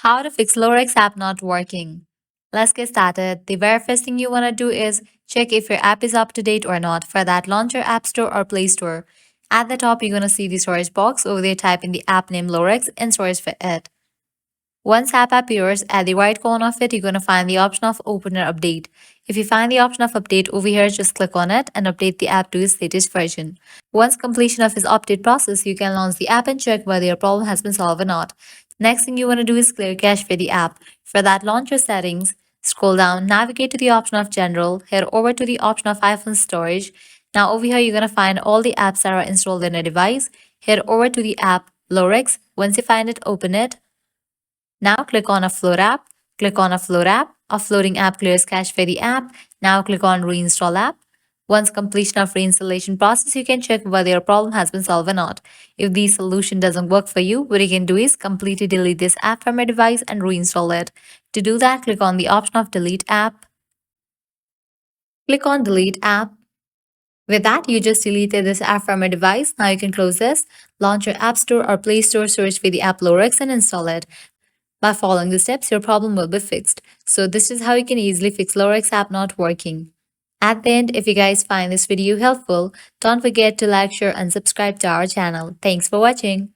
How to fix Lorex app not working. Let's get started. The very first thing you want to do is check if your app is up to date or not. For that, launch your App Store or Play Store. At the top, you're going to see the storage box. Over there, type in the app name Lorex and search for it. Once app appears, at the right corner of it, you're going to find the option of Open or Update. If you find the option of Update over here, just click on it and update the app to its latest version. Once completion of this update process, you can launch the app and check whether your problem has been solved or not. Next thing you want to do is clear cache for the app. For that, launch your settings, scroll down, navigate to the option of General, head over to the option of iPhone Storage. Now over here, you're going to find all the apps that are installed in a device. Head over to the app Lorex. Once you find it, open it. Now click on Offload app. Click on Offload app. Offloading app clears cache for the app. Now click on Reinstall app. Once completion of reinstallation process, you can check whether your problem has been solved or not. If the solution doesn't work for you, what you can do is completely delete this app from your device and reinstall it. To do that, click on the option of Delete app. Click on Delete app. With that, you just deleted this app from your device. Now you can close this, launch your App Store or Play Store, search for the app Lorex and install it. By following the steps, your problem will be fixed. So this is how you can easily fix Lorex app not working. At the end, if you guys find this video helpful, don't forget to like, share and subscribe to our channel. Thanks for watching.